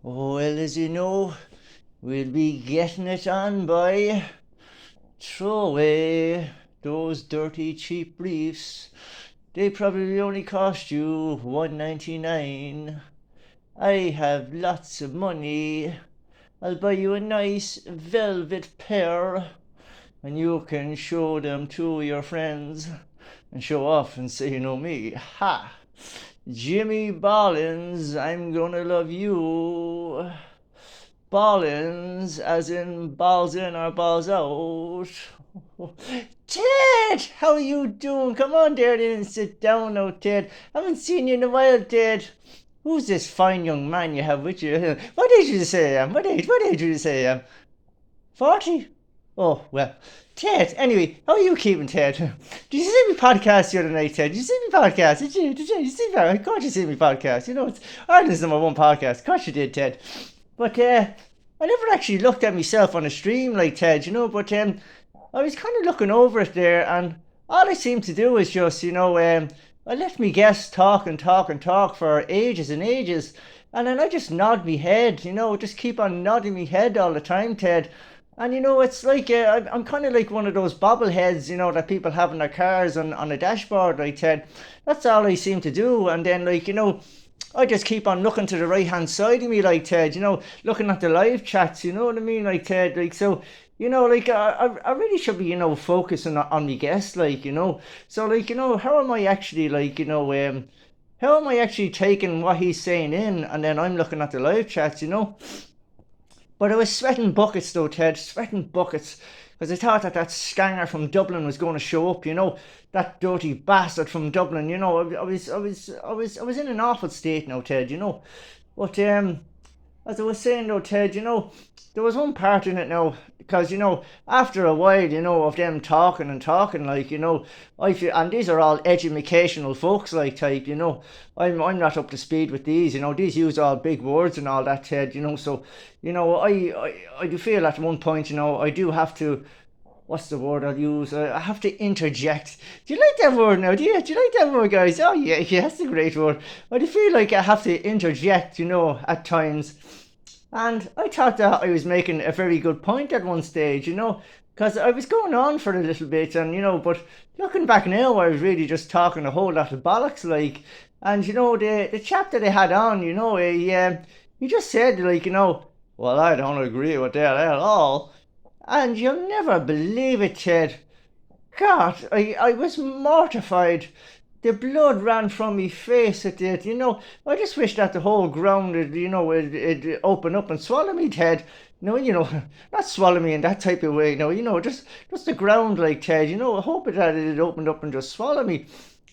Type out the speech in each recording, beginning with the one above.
Oh, well, as you know, we'll be getting it on by throw away those dirty cheap briefs. They probably only cost you $1.99. I have lots of money. I'll buy you a nice velvet pair, and you can show them to your friends and show off and say, me. Ha! Jimmy Ballins, I'm gonna love you. Ballins, as in balls in or balls out. Ted, how are you doing? Come on, there, and sit down now, Ted. Haven't seen you in a while, Ted. Who's this fine young man you have with you? What age did you say I am? What age did you say I am? 40? Oh, well. Ted, anyway, how are you keeping, Ted? Did you see me podcast the other night, Ted? Did you see me podcast? Did you see me? Of course you see me podcast. It's Ireland's #1 podcast. Of course you did, Ted. But I never actually looked at myself on a stream like Ted, but I was kind of looking over it there, and all I seem to do is just, I let me guests talk and talk and talk for ages and ages, and then I just nod me head, just keep on nodding me head all the time, Ted. And it's like I'm kind of like one of those bobbleheads, that people have in their cars on a dashboard, like Ted. That's all I seem to do, and then I just keep on looking to the right hand side of me, like Ted, looking at the live chats, you know what I mean, like Ted, like so. I really should be, focusing on me guests, like, So, like, how am I actually, like, how am I actually taking what he's saying in, and then I'm looking at the live chats. But I was sweating buckets though, Ted, sweating buckets, because I thought that scanger from Dublin was going to show up, that dirty bastard from Dublin. I was in an awful state now, Ted. But as I was saying though, Ted, there was one part in it now, because after a while, of them talking and talking, like, I feel, and these are all educational folks, like type, I'm not up to speed with these, these use all big words and all that, Ted, so, I do feel at one point, I do have to, what's the word I'll use? I have to interject. Do you like that word now? Do you like that word, guys? Oh yeah, that's a great word. I do feel like I have to interject, at times. And I thought that I was making a very good point at one stage, because I was going on for a little bit, and but looking back now, I was really just talking a whole lot of bollocks, like, and the chap that I had on, he just said, like, well, I don't agree with that at all, and you'll never believe it, Ted. God, I was mortified. The blood ran from me face, it did, I just wish that the whole ground would, it'd open up and swallow me, Ted. No, not swallow me in that type of way, no, just the ground, like, Ted, I hope that it opened up and just swallow me.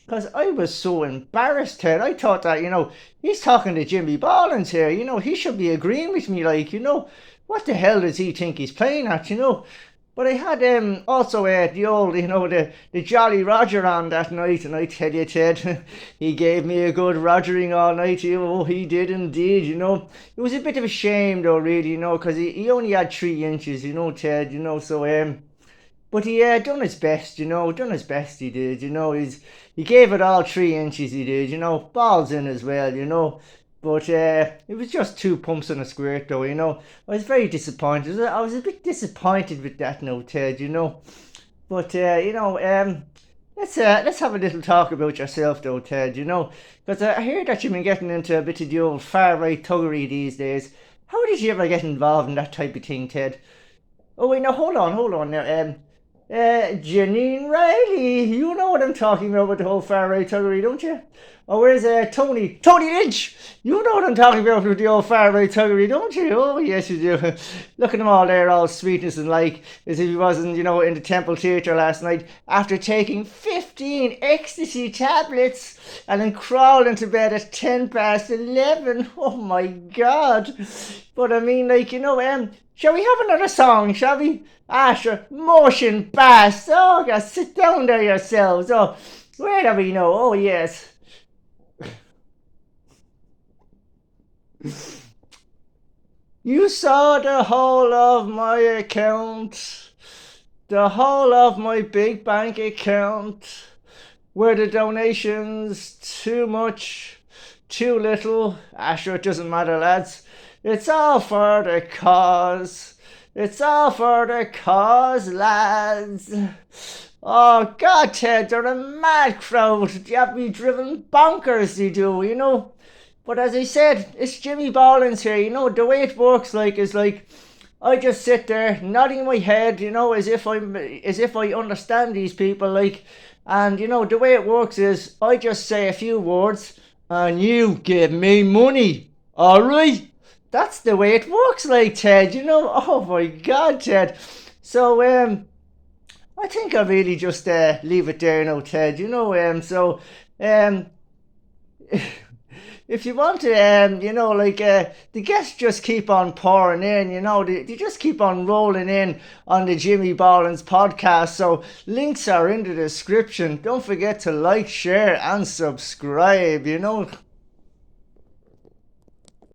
Because I was so embarrassed, Ted. I thought that, he's talking to Jimmy Ballins here, he should be agreeing with me, like, what the hell does he think he's playing at? But I had also the old, the Jolly Roger on that night, and I tell you, Ted, he gave me a good rogering all night. Oh, he did indeed, It was a bit of a shame, though, really, because he only had 3 inches, Ted, so, but he done his best, done his best, he did, he gave it all 3 inches, he did, balls in as well, But it was just 2 pumps and a squirt, though, I was very disappointed. I was a bit disappointed with that now, Ted, But, let's have a little talk about yourself, though, Ted, Because I hear that you've been getting into a bit of the old far-right thuggery these days. How did you ever get involved in that type of thing, Ted? Oh, wait, now, hold on now. Janine Riley, you know what I'm talking about with the whole far-right thuggery, don't you? Oh, where's Tony Lynch? You know what I'm talking about with the old far-right thuggery, don't you? Oh, yes, you do. Look at him all there, all sweetness and like, as if he wasn't, in the Temple Theatre last night after taking 15 ecstasy tablets and then crawling to bed at 11:10. Oh, my God. But I mean, like, shall we have another song, shall we? Ah, sure. Motion Bass. Oh, God, sit down there yourselves. Oh, where do we know? Oh, yes. You saw the whole of my account, the whole of my big bank account. Were the donations too much? too little. Sure, it doesn't matter, lads. It's all for the cause. It's all for the cause, lads. Oh, God, Ted, they're a mad crowd. They have me driven bonkers, they do, you know. But as I said, it's Jimmy Ballins here, you know. The way it works, like, is like, I just sit there nodding my head, you know, as if I understand these people, like, and you know the way it works is I just say a few words, and you give me money. All right, that's the way it works, like Ted. You know, oh my God, Ted. So I think I'll really just leave it there now, Ted. You know, um, if you want to, you know, like the guests just keep on pouring in, you know, they just keep on rolling in on the Jimmy Ballins podcast. So links are in the description. Don't forget to like, share, and subscribe, you know.